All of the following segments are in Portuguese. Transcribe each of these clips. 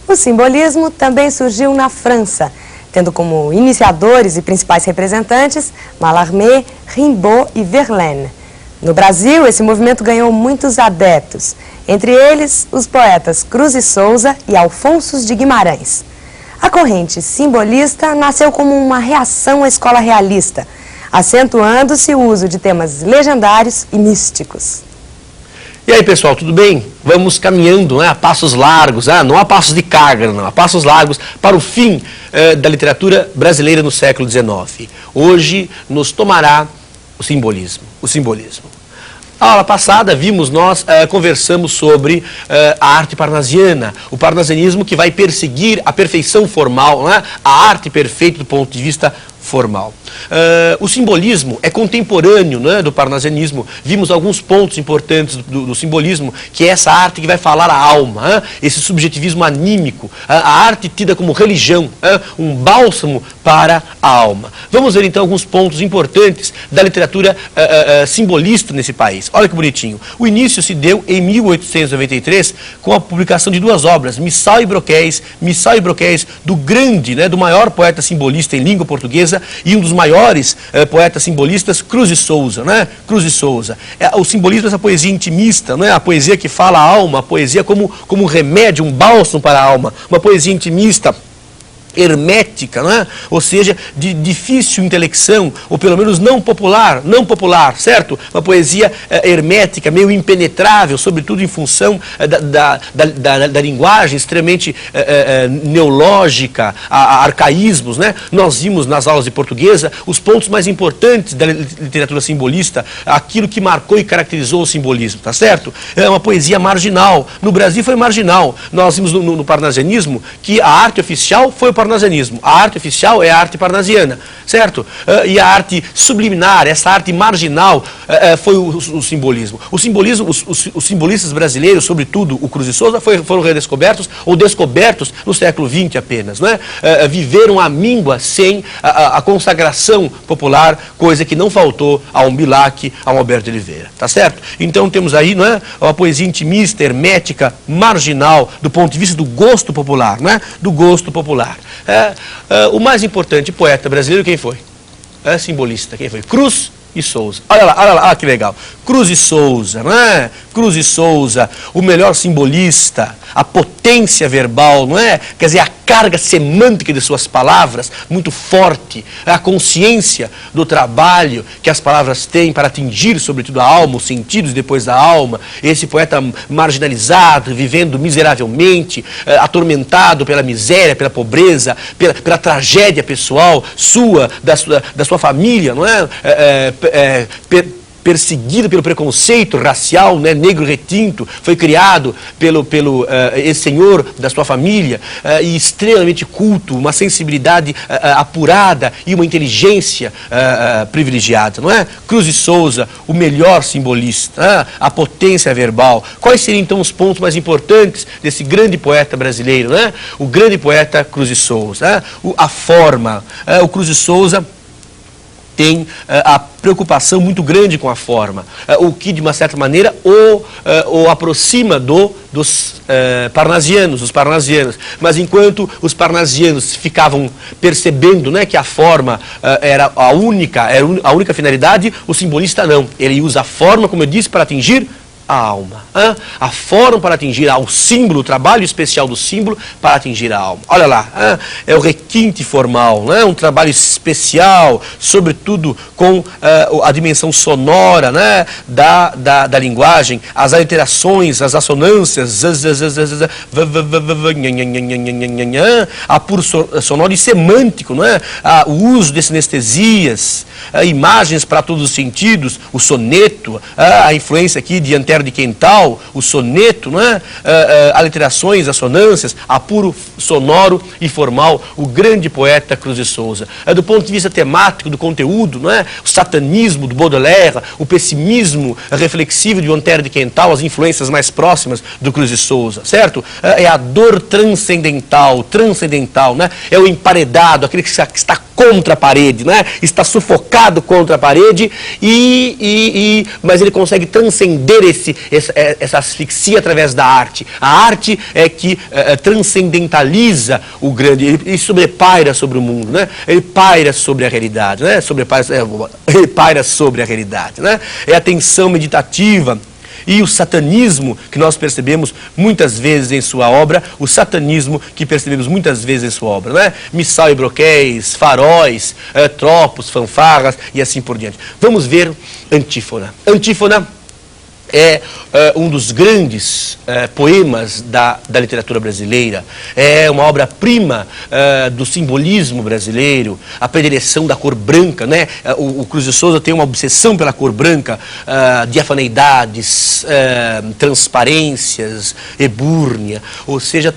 O simbolismo também surgiu na França, tendo como iniciadores e principais representantes Mallarmé, Rimbaud e Verlaine. No Brasil, esse movimento ganhou muitos adeptos, entre eles os poetas Cruz e Souza e Alfonso de Guimarães. A corrente simbolista nasceu como uma reação à escola realista, acentuando-se o uso de temas legendários e místicos. E aí, pessoal, tudo bem? Vamos caminhando, né, a passos largos, não a passos de carga, não, a passos largos para o fim da literatura brasileira no século XIX. Hoje nos tomará o simbolismo. A aula passada, conversamos sobre a arte parnasiana, o parnasianismo que vai perseguir a perfeição formal, né, a arte perfeita do ponto de vista formal. O simbolismo é contemporâneo, né, do parnasianismo. Vimos alguns pontos importantes do simbolismo, que é essa arte que vai falar a alma, esse subjetivismo anímico, a arte tida como religião, um bálsamo para a alma. Vamos ver então alguns pontos importantes da literatura simbolista nesse país. Olha que bonitinho. O início se deu em 1893 com a publicação de duas obras, Missal e Broquéis, do grande, né, do maior poeta simbolista em língua portuguesa e um dos maiores poetas simbolistas, Cruz e Souza, né? Cruz e Souza. O simbolismo é essa poesia intimista, não é? A poesia que fala a alma, a poesia como um remédio, um bálsamo para a alma, uma poesia intimista, hermética, não é? Ou seja, de difícil intelecção, ou pelo menos não popular, certo? Uma poesia hermética, meio impenetrável, sobretudo em função da linguagem extremamente neológica, a arcaísmos, né? Nós vimos nas aulas de portuguesa os pontos mais importantes da literatura simbolista, aquilo que marcou e caracterizou o simbolismo, tá certo? É uma poesia marginal. No Brasil foi marginal. Nós vimos no parnasianismo que a arte oficial foi o parnasianismo. A arte oficial é a arte parnasiana, certo? E a arte subliminar, essa arte marginal, foi o simbolismo. Os simbolistas brasileiros, sobretudo o Cruz e Souza, foram redescobertos ou descobertos no século XX apenas, não é? Viveram a míngua sem a consagração popular, coisa que não faltou a um Bilac, a um Alberto de Oliveira, tá certo? Então temos aí, não é, uma poesia intimista, hermética, marginal, do ponto de vista do gosto popular, não é? Do gosto popular. O mais importante poeta brasileiro, quem foi? Simbolista, quem foi? Cruz e Souza. Olha lá, que legal. Cruz e Souza, não é? Cruz e Souza, o melhor simbolista, a potência verbal, não é? Quer dizer, a carga semântica de suas palavras, muito forte, a consciência do trabalho que as palavras têm para atingir, sobretudo, a alma, os sentidos depois da alma. Esse poeta marginalizado, vivendo miseravelmente, atormentado pela miséria, pela pobreza, pela tragédia pessoal sua, da sua família, não é? Perseguido pelo preconceito racial, né, negro retinto, foi criado pelo ex-senhor da sua família, e extremamente culto, uma sensibilidade apurada e uma inteligência privilegiada, não é? Cruz e Souza, o melhor simbolista, a potência verbal. Quais seriam então os pontos mais importantes desse grande poeta brasileiro, né? O grande poeta Cruz e Souza, a forma. O Cruz e Souza tem a preocupação muito grande com a forma, o que de uma certa maneira o aproxima dos parnasianos, mas enquanto os parnasianos ficavam percebendo, né, que a forma era a única finalidade, o simbolista não, ele usa a forma, como eu disse, para atingir a alma, a forma para atingir o símbolo, o trabalho especial do símbolo para atingir a alma. Olha lá, é o requinte formal, né? Um trabalho especial, sobretudo com a dimensão sonora, né? da linguagem, as aliterações, as assonâncias, apuro sonoro e semântico, não é? O uso de sinestesias, imagens para todos os sentidos, o soneto, a influência aqui de Antero de Quental, o soneto, não é? Aliterações, assonâncias, apuro sonoro e formal, o grande poeta Cruz e Souza. Do ponto de vista temático, do conteúdo, não é? O satanismo do Baudelaire, o pessimismo reflexivo de Antero de Quental, as influências mais próximas do Cruz e Souza, certo? É a dor transcendental, né? É o emparedado, aquele que está contra a parede, né? Está sufocado contra a parede, mas ele consegue transcender essa asfixia através da arte. A arte é que transcendentaliza o grande, ele sobrepaira sobre o mundo, né? Ele paira sobre a realidade, né? Ele paira sobre a realidade, né? É a tensão meditativa. E o satanismo que nós percebemos muitas vezes em sua obra, o satanismo que percebemos muitas vezes em sua obra, né? Missal e broquéis, faróis, tropos, fanfarras e assim por diante. Vamos ver Antífona. Antífona é um dos grandes poemas da literatura brasileira, é uma obra-prima do simbolismo brasileiro, a predileção da cor branca, né? O Cruz de Souza tem uma obsessão pela cor branca, diafaneidades, transparências, ebúrnia, ou seja,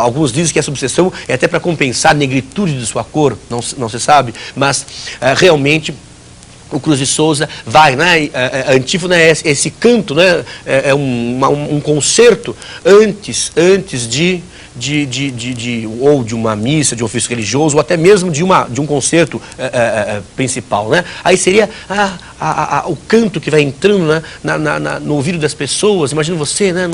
alguns dizem que essa obsessão é até para compensar a negritude de sua cor, não se sabe, mas realmente o Cruz de Souza vai, né? A Antífona é esse canto, né? É um concerto antes ou de uma missa, de um ofício religioso, ou até mesmo de um concerto principal, né? Aí seria o canto que vai entrando, né? No ouvido das pessoas. Imagina você, né?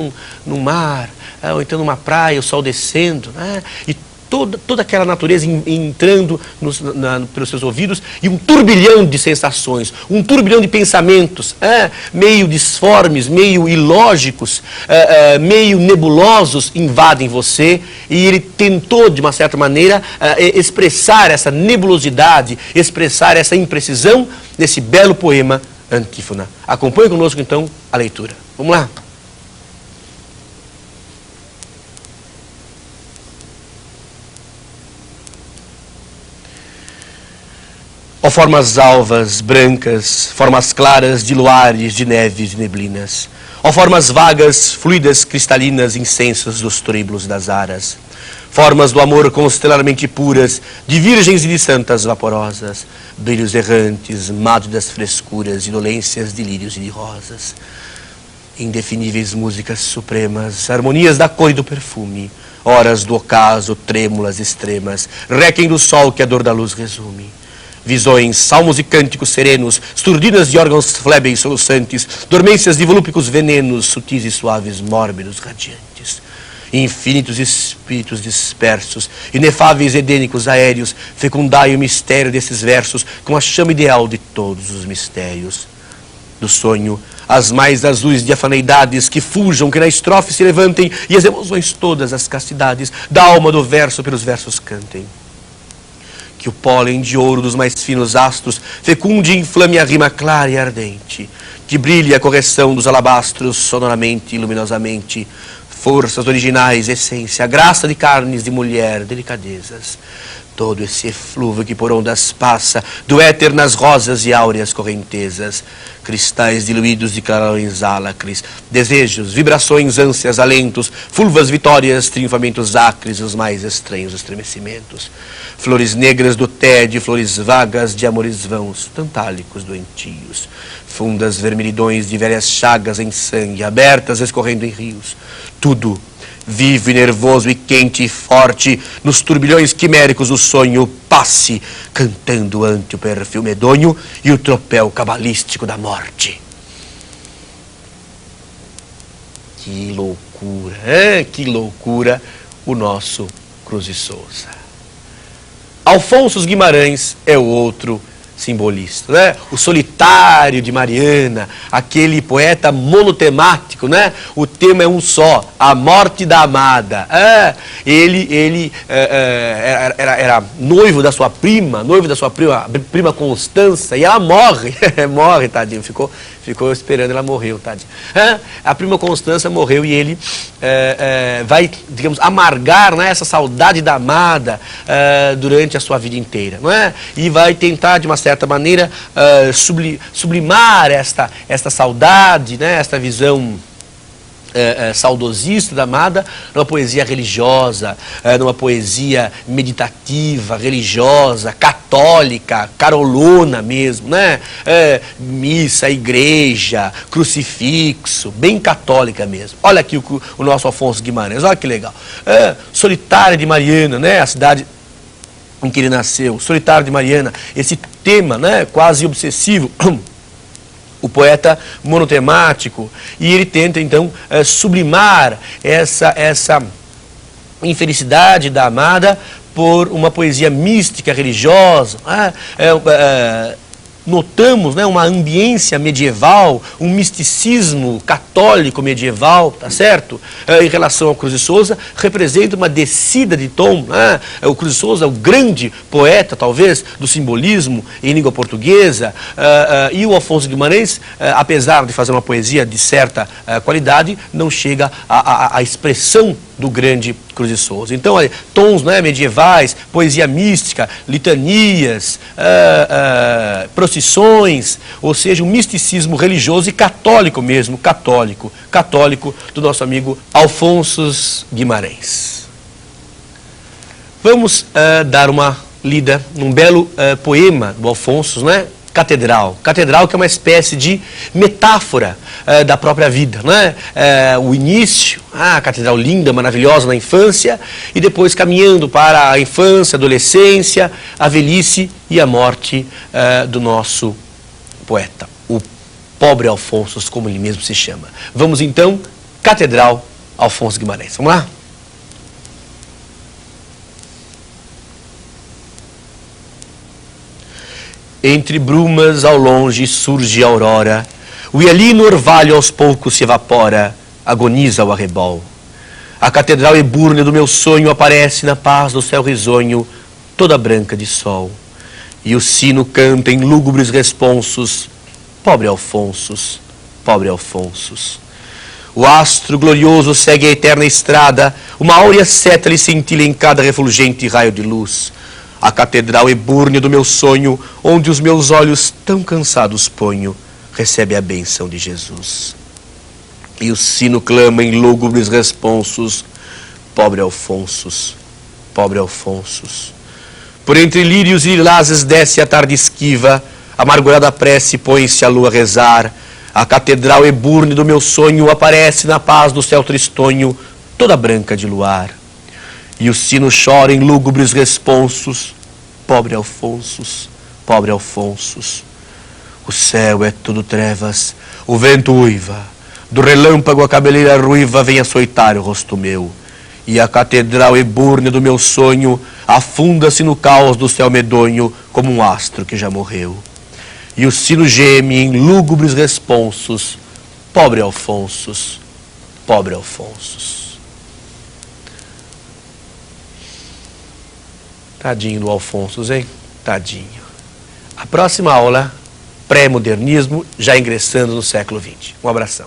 No mar, ou então numa praia, o sol descendo, né? E toda aquela natureza entrando pelos seus ouvidos, e um turbilhão de sensações, um turbilhão de pensamentos, meio disformes, meio ilógicos, meio nebulosos, invadem você, e ele tentou, de uma certa maneira, expressar essa nebulosidade, expressar essa imprecisão nesse belo poema Antífona. Acompanhe conosco, então, a leitura. Vamos lá. Ó formas alvas, brancas, formas claras de luares, de neves, de neblinas. Ó formas vagas, fluidas, cristalinas, incensas dos triblos das aras. Formas do amor constelarmente puras, de virgens e de santas vaporosas. Brilhos errantes, mádidas frescuras, indolências de lírios e de rosas. Indefiníveis músicas supremas, harmonias da cor e do perfume. Horas do ocaso, trêmulas extremas, requiem do sol que a dor da luz resume. Visões, salmos e cânticos serenos, surdinas de órgãos flébeis soluçantes, dormências de volúpicos venenos, sutis e suaves, mórbidos, radiantes. Infinitos espíritos dispersos, inefáveis edênicos aéreos, fecundai o mistério desses versos com a chama ideal de todos os mistérios. Do sonho, as mais azuis diafaneidades que fujam, que na estrofe se levantem, e as emoções todas, as castidades da alma do verso pelos versos cantem. Que o pólen de ouro dos mais finos astros fecunde e inflame a rima clara e ardente, que brilhe a correção dos alabastros sonoramente e luminosamente, forças originais, essência, graça de carnes de mulher, delicadezas. Todo esse eflúvio que por ondas passa, do éter nas rosas e áureas correntezas, cristais diluídos de clarões álacres, desejos, vibrações, ânsias, alentos, fulvas vitórias, triunfamentos acres, os mais estranhos estremecimentos. Flores negras do tédio, flores vagas de amores vãos, tantálicos doentios. Fundas vermelhidões de velhas chagas em sangue, abertas escorrendo em rios. Tudo vivo e nervoso e quente e forte, nos turbilhões quiméricos do sonho, passe, cantando ante o perfil medonho e o tropel cabalístico da morte. Que loucura, que loucura o nosso Cruz de Souza. Alfonso Guimarães é o outro simbolista, né? O Solitário de Mariana, aquele poeta monotemático, né? O tema é um só, a morte da amada. Ele era noivo da sua prima Constança, e ela morre, morre, tadinho, ficou esperando, ela morreu, tadinho. A prima Constança morreu e ele vai, digamos, amargar, né, essa saudade da amada durante a sua vida inteira, não é? E vai tentar, de uma certa maneira, sublimar esta saudade, né, esta visão saudosista da amada, numa poesia religiosa, numa poesia meditativa, religiosa, católica, carolona mesmo, né? Missa, igreja, crucifixo, bem católica mesmo. Olha aqui o nosso Alfonso Guimarães, olha que legal. Solitária de Mariana, né? A cidade em que ele nasceu, Solitário de Mariana, esse tema, né, quase obsessivo, o poeta monotemático, e ele tenta então sublimar essa infelicidade da amada por uma poesia mística, religiosa. Notamos, né, uma ambiência medieval, um misticismo católico medieval, tá certo? Em relação ao Cruz de Souza, representa uma descida de tom, né? O Cruz de Souza é o grande poeta, talvez, do simbolismo em língua portuguesa, e o Afonso Guimarães, apesar de fazer uma poesia de certa qualidade, não chega à expressão do grande Cruz de Souza. Então, tons, né, medievais, poesia mística, litanias, procissões, ou seja, um misticismo religioso e católico mesmo, católico do nosso amigo Afonso Guimarães. Vamos dar uma lida num belo poema do Afonso, né? Catedral. Catedral, que é uma espécie de metáfora da própria vida, né? O início, a catedral linda, maravilhosa na infância, e depois caminhando para a infância, adolescência, a velhice e a morte do nosso poeta, o pobre Afonso, como ele mesmo se chama. Vamos então, Catedral, Afonso Guimarães. Vamos lá? Entre brumas ao longe surge a aurora, o hialino orvalho aos poucos se evapora, agoniza o arrebol. A catedral ebúrnea do meu sonho aparece na paz do céu risonho, toda branca de sol. E o sino canta em lúgubres responsos, pobre Alfonsos, pobre Alfonsos. O astro glorioso segue a eterna estrada, uma áurea seta lhe cintila em cada refulgente raio de luz. A catedral ebúrnea do meu sonho, onde os meus olhos tão cansados ponho, recebe a bênção de Jesus. E o sino clama em lúgubres responsos, pobre Alfonsos, pobre Alfonsos. Por entre lírios e lilazes desce a tarde esquiva, amargurada prece põe-se a lua a rezar. A catedral ebúrnea do meu sonho aparece na paz do céu tristonho, toda branca de luar. E o sino chora em lúgubres responsos, pobre Alfonsos, pobre Alfonsos. O céu é tudo trevas, o vento uiva, do relâmpago a cabeleira ruiva vem açoitar o rosto meu. E a catedral ebúrnea do meu sonho afunda-se no caos do céu medonho como um astro que já morreu. E o sino geme em lúgubres responsos, pobre Alfonsos, pobre Alfonsos. Tadinho do Alfonso, hein? Tadinho. A próxima aula, pré-modernismo, já ingressando no século XX. Um abração.